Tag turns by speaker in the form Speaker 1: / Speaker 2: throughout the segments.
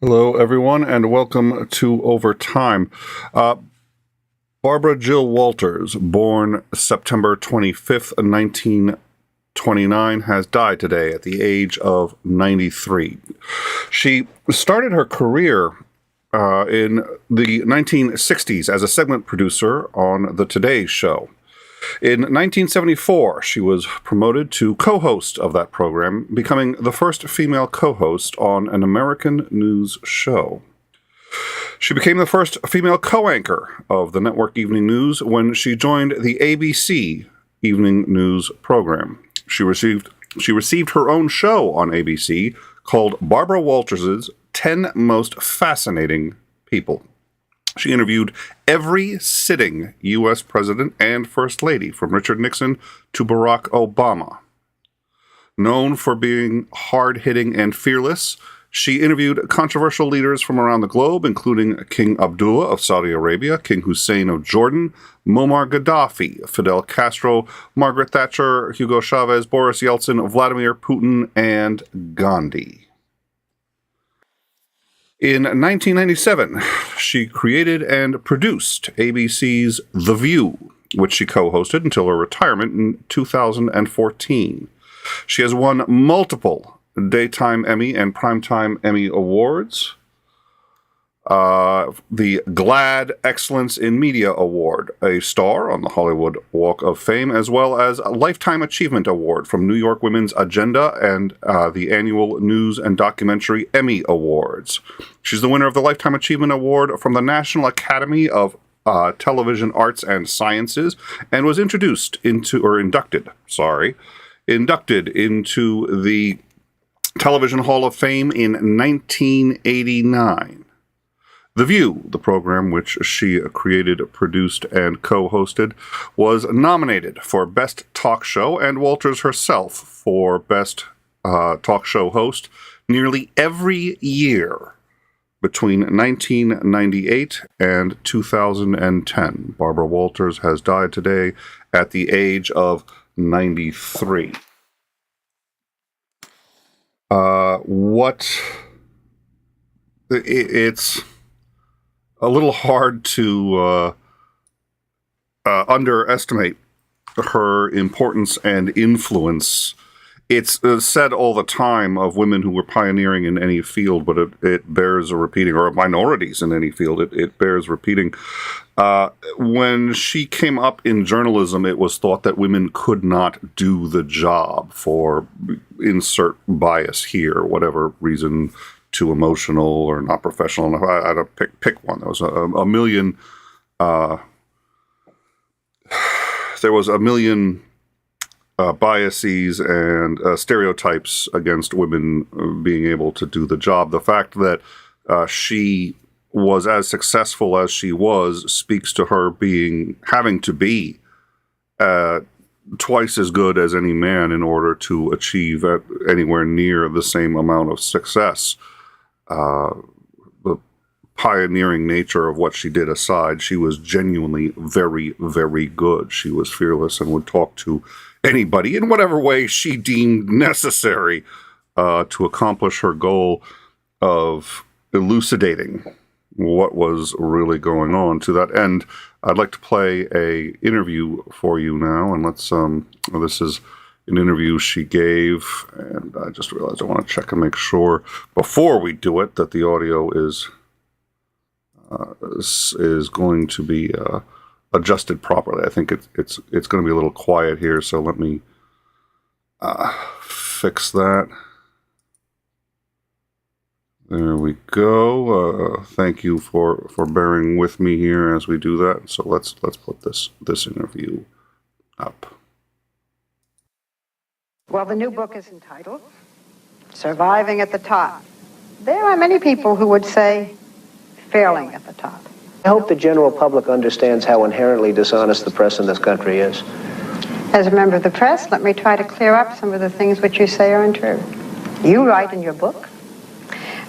Speaker 1: Hello, everyone, and welcome to Overtime. Barbara Jill Walters, born September 25th, 1929, has died today at the age of 93. She started her career in the 1960s as a segment producer on The Today Show. In 1974, she was promoted to co-host of that program, becoming the first female co-host on an American news show. She became the first female co-anchor of the network evening news when she joined the ABC evening news program. She received her own show on ABC called Barbara Walters' 10 Most Fascinating People. She interviewed every sitting U.S. president and first lady, from Richard Nixon to Barack Obama. Known for being hard-hitting and fearless, she interviewed controversial leaders from around the globe, including King Abdullah of Saudi Arabia, King Hussein of Jordan, Muammar Gaddafi, Fidel Castro, Margaret Thatcher, Hugo Chavez, Boris Yeltsin, Vladimir Putin, and Gandhi. In 1997, she created and produced ABC's The View, which she co-hosted until her retirement in 2014. She has won multiple Daytime Emmy and Primetime Emmy Awards, the GLAAD Excellence in Media Award, a star on the Hollywood Walk of Fame, as well as a Lifetime Achievement Award from New York Women's Agenda and the annual News and Documentary Emmy Awards. She's the winner of the Lifetime Achievement Award from the National Academy of Television Arts and Sciences, and was inducted into the Television Hall of Fame in 1989. The View, the program which she created, produced, and co-hosted, was nominated for Best Talk Show, and Walters herself for Best Talk Show Host nearly every year between 1998 and 2010. Barbara Walters has died today at the age of 93. It's a little hard to underestimate her importance and influence. It's said all the time of women who were pioneering in any field, but it bears repeating, or minorities in any field, it bears repeating. When she came up in journalism, it was thought that women could not do the job for insert bias here, whatever reason, too emotional or not professional. I had to pick one. There was a million. There was a million biases and stereotypes against women being able to do the job. The fact that she was as successful as she was speaks to her having to be twice as good as any man in order to achieve anywhere near the same amount of success. The pioneering nature of what she did aside, she was genuinely very, very good. She was fearless and would talk to anybody in whatever way she deemed necessary to accomplish her goal of elucidating what was really going on. To that end, I'd like to play a interview for you now, and this is an interview she gave, and I just realized I want to check and make sure before we do it that the audio is going to be adjusted properly. I think it's going to be a little quiet here, so let me fix that. There we go. Thank you for bearing with me here as we do that. So let's put this interview up.
Speaker 2: Well, the new book is entitled Surviving at the Top. There are many people who would say failing at the top.
Speaker 3: I hope the general public understands how inherently dishonest the press in this country is.
Speaker 2: As a member of the press, let me try to clear up some of the things which you say are untrue. You write in your book,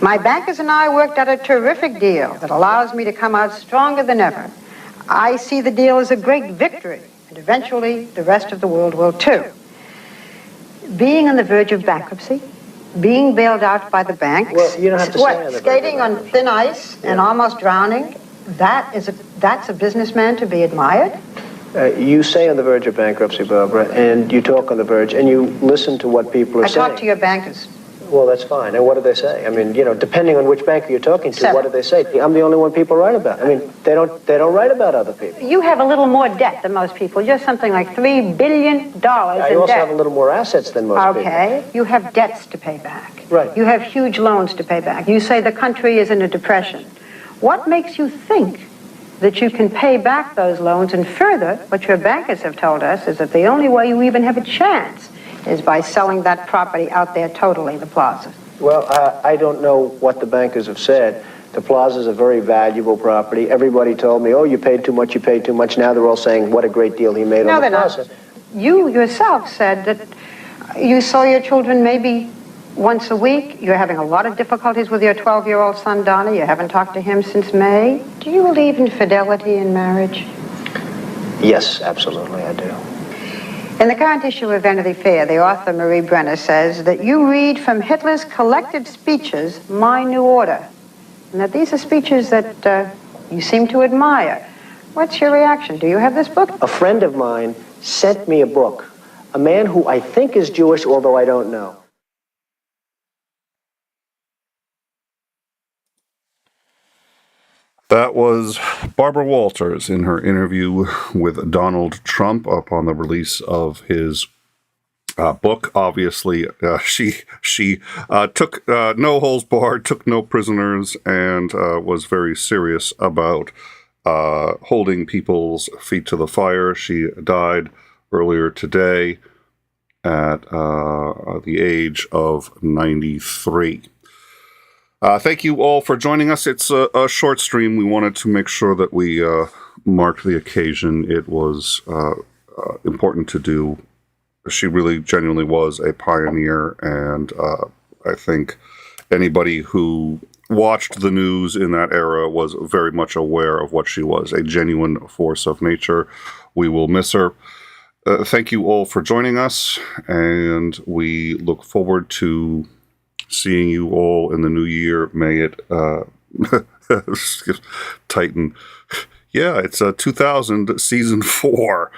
Speaker 2: "My bankers and I worked out a terrific deal that allows me to come out stronger than ever. I see the deal as a great victory, and eventually the rest of the world will too." Being on the verge of bankruptcy, being bailed out by the banks.
Speaker 3: Well, you don't have to say on the
Speaker 2: skating on thin ice and almost drowning. That's a businessman to be admired.
Speaker 3: You say on the verge of bankruptcy, Barbara, and you talk on the verge, and you listen to what people are saying.
Speaker 2: I talk to your bankers.
Speaker 3: Well, that's fine. And what do they say? I mean, you know, depending on which banker you're talking to,
Speaker 2: 7.
Speaker 3: what do they say? I'm the only one people write about. I mean, they don't write about other people.
Speaker 2: You have a little more debt than most people. You're something like $3 billion in debt.
Speaker 3: I also have a little more assets than most people.
Speaker 2: Okay. You have debts to pay back.
Speaker 3: Right.
Speaker 2: You have huge loans to pay back. You say the country is in a depression. What makes you think that you can pay back those loans? And further, what your bankers have told us is that the only way you even have a chance is by selling that property out there totally, the plaza.
Speaker 3: Well, I don't know what the bankers have said. The plaza is a very valuable property. Everybody told me, oh, you paid too much, you paid too much. Now they're all saying what a great deal he made on the plaza.
Speaker 2: You yourself said that you saw your children maybe once a week. You're having a lot of difficulties with your 12-year-old son, Donnie. You haven't talked to him since May. Do you believe in fidelity in marriage?
Speaker 3: Yes, absolutely, I do.
Speaker 2: In the current issue of Vanity Fair, the author Marie Brenner says that you read from Hitler's collected speeches, My New Order, and that these are speeches that you seem to admire. What's your reaction? Do you have this book?
Speaker 3: A friend of mine sent me a book, a man who I think is Jewish, although I don't know.
Speaker 1: That was Barbara Walters in her interview with Donald Trump upon the release of his book. Obviously, she took no holds barred, took no prisoners, and was very serious about holding people's feet to the fire. She died earlier today at the age of 93. Thank you all for joining us. It's a short stream. We wanted to make sure that we marked the occasion. It was important to do. She really genuinely was a pioneer, and I think anybody who watched the news in that era was very much aware of what she was, a genuine force of nature. We will miss her. Thank you all for joining us, and we look forward to seeing you all in the new year. May it tighten. Yeah, it's 2000 season 4.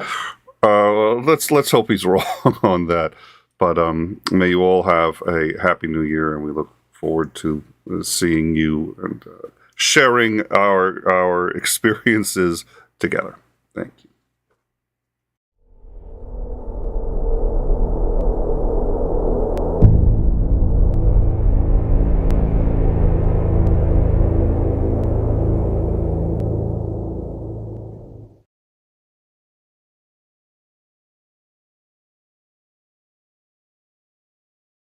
Speaker 1: Let's hope he's wrong on that. But may you all have a happy new year, and we look forward to seeing you and sharing our experiences together. Thank you.